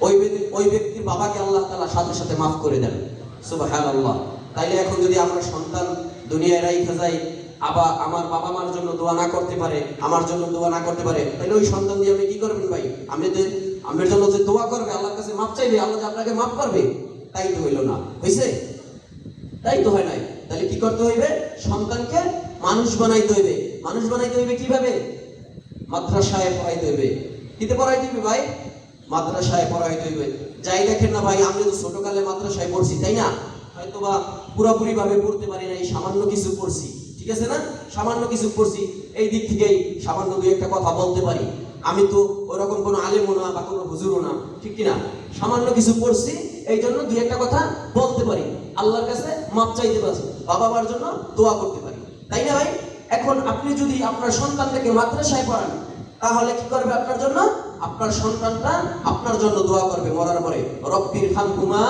ওই ব্যক্তির বাবাকে আল্লাহ তাআলা সাথে সাথে মাফ করে দেন। সুবহানাল্লাহ। তাইলে এখন যদি আমরা সন্তান দুনিয়ায় রাইখা যাই, আবার আমার বাবা মার জন্য দোয়া না করতে পারে, আমার জন্য দোয়া না করতে পারে, তাহলে ওই সন্তান দিয়ে আপনি কি করবেন ভাই? আমার জন্য যে দোয়া করবে, আল্লাহর কাছে মাফ চাইবে, আল্লাহ যে আপনাকে মাফ করবে, তাই তো হইল না। হইছে? তাই তো হয় নাই। তাহলে কি করতে হইবে? সন্তানকে মানুষ বানাইতে হইবে। মানুষ বানাইতে হইবে কিভাবে? মাদ্রাসায় পড়াইতে হইবে। কিতে পড়াইতে হইবে ভাই? মাদ্রাসায় পড়াইতে হইবে। যাই দেখেন না ভাই, আমি তো ছোটকালে মাদ্রাসায় পড়ছি, তাই না? হয়তো বা পুরোপুরি ভাবে পড়তে পারি নাই, সামান্য কিছু পড়ছি, ঠিক আছে না? সামান্য কিছু পড়ছি, এই দিক থেকেই সামান্য দুই একটা কথা বলতে পারি। আমি তো ওরকম কোনো আলেমও না বা কোনো হুজুরও না, ঠিক কিনা? সামান্য কিছু পড়ছি, এই জন্য দুই একটা কথা বলতে পারি, আল্লাহর কাছে মাপ চাইতে পারি, বাবা মার জন্য দোয়া করতে পারি, তাই না ভাই? এখন আপনি যদি আপনার সন্তানটাকে মাদ্রাসায় পড়ান, তাহলে কি করবে আপনার জন্য? আপনার সন্তানটা আপনার জন্য দোয়া করবে মরার পরে, রব্বির হামহুমা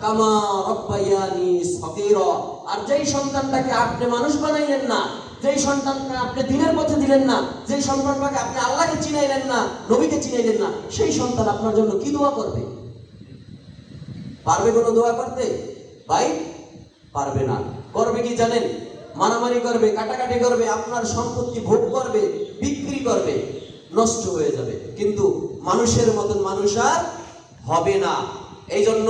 কামা রব্বায়ানি সগীরা। আর যেই সন্তানটাকে আপনি মানুষ বানাইলেন না, যেই সন্তানটা আপনি দ্বীনের পথে দিলেন না, যেই সন্তানটাকে আপনি আল্লাহকে চিনাইলেন না, নবীকে চিনাইলেন না, সেই সন্তান আপনার জন্য কি দোয়া করবে? পারবে কোনো দোয়া করতে ভাই? পারবে না। করবে কি জানেন? মারামারি করবে, কাটাকাটি করবে, আপনার সম্পত্তি ভোগ করবে, বিক্রি করবে, নষ্ট হয়ে যাবে। কিন্তু মানুষের মতন মানুষ আর হবে না। এই জন্য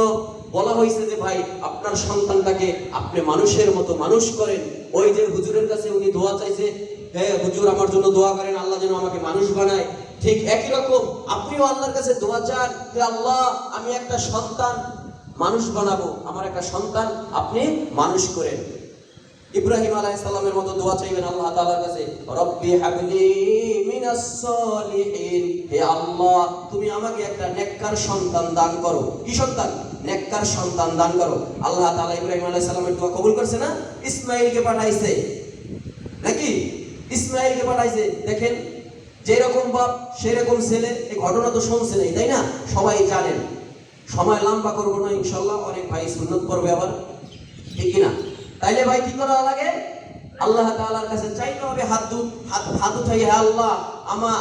বলা হয়েছে যে ভাই, আপনার সন্তানটাকে আপনি মানুষের মতো মানুষ করেন। ওই যে হুজুরের কাছে উনি দোয়া চাইছে, হ্যাঁ হুজুর আমার জন্য দোয়া করেন, আল্লাহ যেন আমাকে মানুষ বানায়, ঠিক একই রকম আপনিও আল্লাহর কাছে দোয়া চান যে আল্লাহ আমি একটা সন্তান মানুষ বানাবো, আমার একটা সন্তান আপনি মানুষ করেন। ইব্রাহিম আলাইহিস সালামের মতো দোয়া চাইবেন আল্লাহ তাআলার কাছে, রব্বি হাবলি মিনাস সলিহিন, হে আল্লাহ তুমি আমাকে একটা নেককার সন্তান দান করো। কি সন্তান? নেককার সন্তান দান করো। আল্লাহ তাআলা ইব্রাহিম আলাইহিস সালামের দোয়া কবুল করছে না? ইসমাঈলকে পাঠাইছে নাকি? ইসমাঈলকে পাঠাইছে। দেখেন, যেরকম বাপ সেরকম ছেলে, এই ঘটনা তো শুনছেন, তাই না? সবাই জানেন। সময় লম্বা করবো না ইনশাআল্লাহ, অনেক ভাই সুন্নত করবে আবার, ঠিক কিনা? তাইলে ভাই কি করা লাগে? আল্লাহ তাআলার কাছে চাইতে হবে, হাত উঠাই, হে আল্লাহ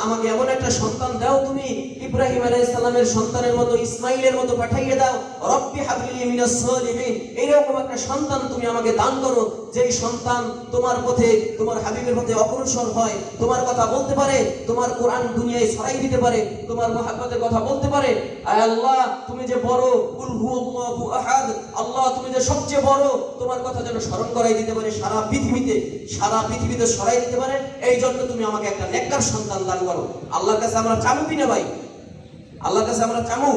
আমাকে এমন একটা সন্তান দাও, তুমি ইব্রাহিম আলাইহিস সালামের সন্তানের মতো, ইসমাঈলের মতো পাঠিয়ে দাও। রব্বি হাবলি মিনাস সলিহিন, এইরকম একটা সন্তান তুমি আমাকে দান করো, যেই সন্তান তোমার পথে, তোমার হাবিবের পথে অগ্রসর হয়, তোমার কথা বলতে পারে, তোমার কোরআন দুনিয়ায় ছড়াই দিতে পারে, তোমার মুহাব্বতের কথা বলতে পারে। আয় আল্লাহ তুমি যে বড়, কুল হুয়াল্লাহু আহাদ, আল্লাহ তুমি যে সবচেয়ে বড়, তোমার কথা যেন স্মরণ করাই দিতে পারে সারা পৃথিবীতে ছড়াই দিতে পারে। এই জন্য তুমি আমাকে একটা নেককার সন্তান দান করো। আল্লাহর কাছে আমরা চামু কিনা ভাই? আল্লাহর কাছে আমরা চামু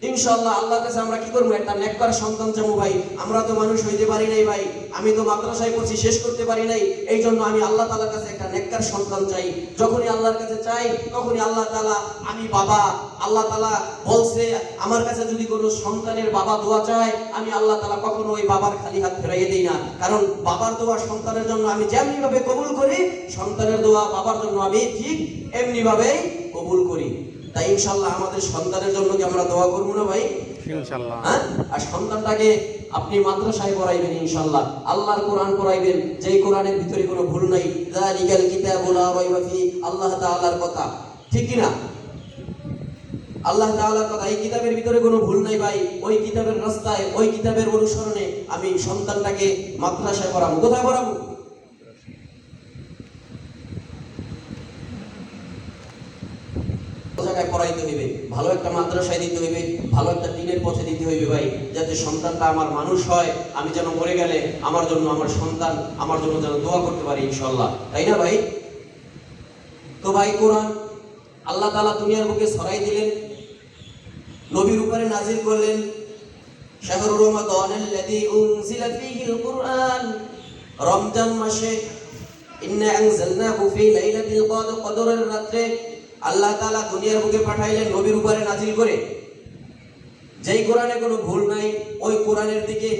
ইনশাআল্লাহ। আল্লাহর কাছে আমরা কি করবো? একটা নেককার সন্তান চামু ভাই। আমরা তো মানুষ হইতে পারি নাই ভাই, আমি তো মাদ্রাসায় পড়ছি, শেষ করতে পারি নাই। এই জন্য আমি আল্লাহ তাআলার কাছে একটা নেককার সন্তান চাই। যখনই আল্লাহর কাছে চাই, তখনই আল্লাহ তাআলা, আমি বাবা, আল্লাহ তাআলা বলছে আমার কাছে যদি কোনো সন্তানের বাবা দোয়া চায়, আমি আল্লাহ তাআলা কখনো ওই বাবার খালি হাত ফেরাইয়ে দেই না। কারণ বাবার দোয়া সন্তানের জন্য আমি যেমনি ভাবে কবুল করি, সন্তানের দোয়া বাবার জন্য আমি ঠিক এমনি ভাবেই কবুল করি। তাই ইনশাআল্লাহ আমাদের সন্তানের জন্য কি আমরা দোয়া করব না ভাই? ইনশাআল্লাহ। হ্যাঁ, আর সন্তানটাকে আপনি মাদ্রাসায় পড়াইবেন ইনশাআল্লাহ, আল্লাহর কোরআন পড়াইবেন, যেই কোরআনের ভিতরে কোনো ভুল নাই। যালিকাল কিতাবু লা রাইবা ফি, আল্লাহ তাআলার কথা, ঠিক কি না? আল্লাহ তাআলার কথা, এই কিতাবের ভিতরে কোনো ভুল নাই ভাই। ওই কিতাবের রাস্তায়, ওই কিতাবের অনুসরণে আমি সন্তানটাকে মাদ্রাসায় পড়াবো। কোথায় পড়াবো? জায়গায় পড়াইতে হইবে, ভালো একটা মাদ্রাসায় দিতে হইবে, ভালো একটা দ্বীনের পথে দিতে হইবে ভাই, যাতে সন্তানটা আমার মানুষ হয়, আমি যেন মরে গেলে আমার জন্য, আমার সন্তান আমার জন্য যেন দোয়া করতে পারি ইনশাআল্লাহ, তাই না ভাই? তো ভাই কোরআন আল্লাহ তাআলা দুনিয়ার বুকে ছড়াই দিলেন, নবীর উপরে নাজিল করলেন। শাহরু রমাদানাল্লাযী উনজিলা ফীহিল কুরআন, রমজান মাসে ইন্না আনজালনাহু ফী লাইলাতিল কদর, কদরের রাতে আল্লাহ তাআলা দুনিয়ার বুকে পাঠাইলেন নবীর উপরে নাজিল করে। যেই কোরআনে কোনো ভুল নাই, ওই কোরআনের দিকে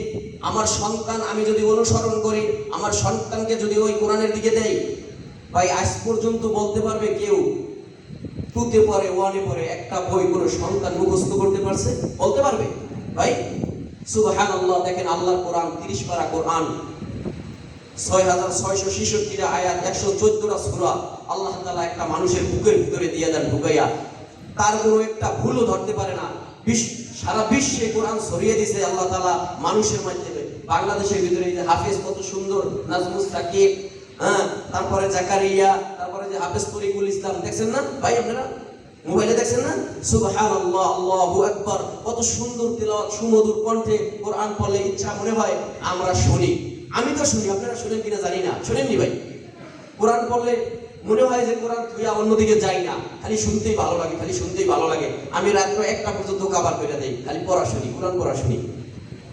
আমার সন্তান আমি যদি অনুসরণ করি, আমার সন্তানকে যদি ওই কোরআনের দিকে দেই, ভাই আজ পর্যন্ত বলতে পারবে কেউ টুতে পড়ে, ওয়ানে পড়ে একটা বই কোনো সন্তান মুখস্থ করতে পারছে? বলতে পারবে ভাই? সুবহানাল্লাহ। দেখেন আল্লাহর কোরআন 30 পারা কোরআন, 6666টা আয়াত, 114টা সূরা আল্লাহ তাআলা একটা মানুষের বুকের ভিতরে দিয়ে দেন ঢুকাইয়া, তার কোনো একটা ভুলও ধরতে পারে না। সারা বিশ্বে কোরআন ছড়িয়ে দিয়েছে আল্লাহ তাআলা মানুষের মাধ্যমে। বাংলাদেশের ভিতরে এই যে হাফেজ কত সুন্দর, নাজমুস সাকিব, হ্যাঁ, তারপরে জাকারিয়া, তারপরে যে হাফেজ তরিকুল ইসলাম, দেখছেন না ভাই আপনারা মোবাইলে দেখছেন না? সুবহানাল্লাহ, আল্লাহু আকবার, কত সুন্দর তেলাওয়াত, সুমধুর কণ্ঠে কোরআন পড়লে ইচ্ছা মনে হয় আমরা শুনি। আমি তো শুনি, আপনারা শুনেন কিনা জানি না। শুনেননি ভাই? কোরআন পড়লে মনে হয় যে কোরআন থুইয়া অন্যদিকে যাই না, খালি শুনতেই ভালো লাগে, খালি শুনতেই ভালো লাগে। আমি রাত্র 1টা পর্যন্ত কাবার করে দেই, খালি পড়া শুনি, কোরআন পড়া শুনি।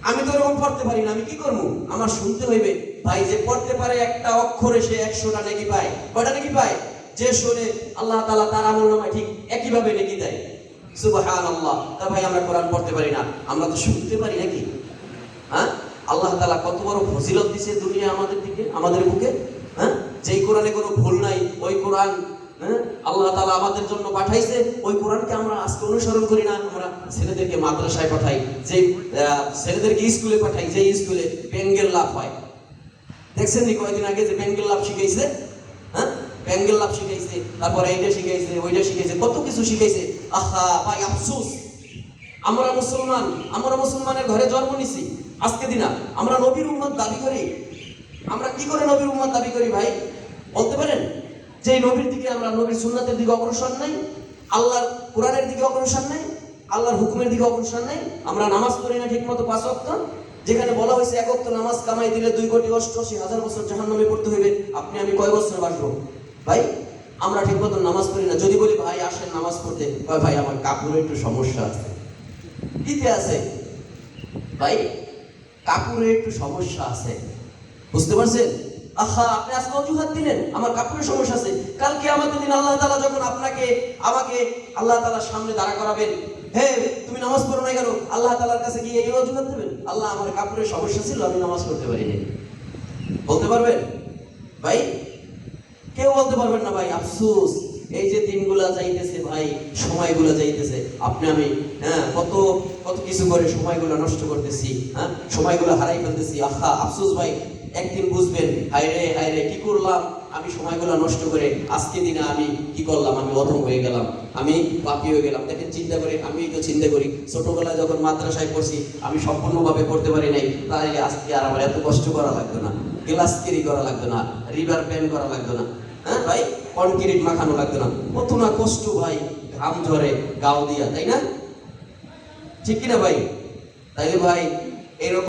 আমি তো এরকম পড়তে পারি না, আমি কি করবো? আমার শুনতে হইবে। ভাই যে পড়তে পারে একটা অক্ষরে সে 100টা নেকি পায়। কয়টা নেকি পায়? যে শুনে আল্লাহ তাআলা তার আমলনামায় ঠিক একইভাবে নেকি দেয়। সুবহানাল্লাহ। তা ভাই আমরা কোরআন পড়তে পারি না, আমরা তো শুনতে পারি নাকি? হ্যাঁ, আল্লাহ তাআলা কত বড় ফজিলত দিয়েছে দুনিয়া আমাদের দিকে, আমাদের বুকে। হ্যাঁ, যেই কোরআনে কোনো ভুল নাই, ওই কোরআন আল্লাহ তাআলা আমাদের জন্য পাঠাইছে, ওই কোরআনকে আমরা আজকে অনুসরণ করি না। আমরা ছেলেদেরকে মাদ্রাসায় পাঠাই, যে ছেলেদেরকে স্কুলে পাঠাই, যে স্কুলে বেঙ্গেল লাভ হয়। দেখছেন নি কয়েকদিন আগে যে বেঙ্গেল লাভ শিখাইছে? হ্যাঁ, বেঙ্গেল লাভ শিখাইছে, তারপরে এইটা শিখাইছে, ওইটা শিখাইছে, কত কিছু শিখাইছে। আহা ভাই, আফসোস, আমরা মুসলমান, আমরা মুসলমানের ঘরে জন্ম নিছি। আজকে দিনা আমরা নবীর উম্মত দাবি করি। আমরা কি করে নবীর উম্মত দাবি করি ভাই বলতে পারেন? যে নবীর দিকে আমরা, নবীর সুন্নাতের দিকে অগ্রসর নাই, আল্লাহর কোরআনের দিকে অগ্রসর নাই, আল্লাহর হুকুমের দিকে অগ্রসর নাই। আমরা নামাজ পড়ি না ঠিক মতো 5 ওয়াক্ত, যেখানে বলা হয়েছে 1 ওয়াক্ত নামাজ কামাই দিলে 2,88,000 বছর জাহান্নামে পড়তে হইবে। আপনি আমি কয় বছর বাঁচবো ভাই? আমরা ঠিক মতো নামাজ পড়ি না। যদি বলি ভাই আসেন নামাজ পড়তে, ভাই আমার কাপড়ে একটু সমস্যা আছে। কিতে আছে ভাই? কাপড়ে একটু সমস্যা আছে, বুঝতে পারছেন? আহা, আপনি আজকে অজুহাত দিলেন আমার কাপড়ের সমস্যা আছে। কালকে আমাদের দিন আল্লাহ তাআলা যখন আপনাকে আমাকে আল্লাহ তাআলার সামনে দাঁড়া করাবেন, হে তুমি নামাজ পড়ো না কেন? আল্লাহ তাআলার কাছে গিয়ে এই অজুহাত দেবেন, আল্লাহ আমার কাপড়ের সমস্যা ছিল, আমি নামাজ পড়তে পারিনি। বলতে পারবেন ভাই? কেউ বলতে পারবেন না ভাই। আফসোস, এই যে দিনগুলা যাইতেছে ভাই, সময়গুলা যাইতেছে, আপনি আমি কত কত কিছু করে সময়গুলো নষ্ট করতেছি, সময়গুলো হারাই ফেলতেছি। আহা, আফসোস ভাই। একদিন বুঝবেন, হায়রে কি করলাম আমি, সময়গুলো নষ্ট করে। আজকে দিনে আমি কি করলাম? আমি অধম হয়ে গেলাম, আমি পাপী হয়ে গেলাম। দেখেন, চিন্তা করে, আমি তো চিন্তা করি ছোটবেলায় যখন মাদ্রাসায় পড়ছি আমি সম্পূর্ণভাবে পড়তে পারি নাই, তাই আজকে আর আমার এত কষ্ট করা লাগতো না, গ্লাস ক্যারি করা লাগতো না, রিভার প্যান করা লাগতো না, হ্যাঁ ভাই, কনক্রিট মাখানো লাগতো না। কত না কষ্ট ভাই, ঘাম ঝরে গাও দিয়া, তাই না? ঠিক কিনা ভাই? তাইলে ভাই এরকম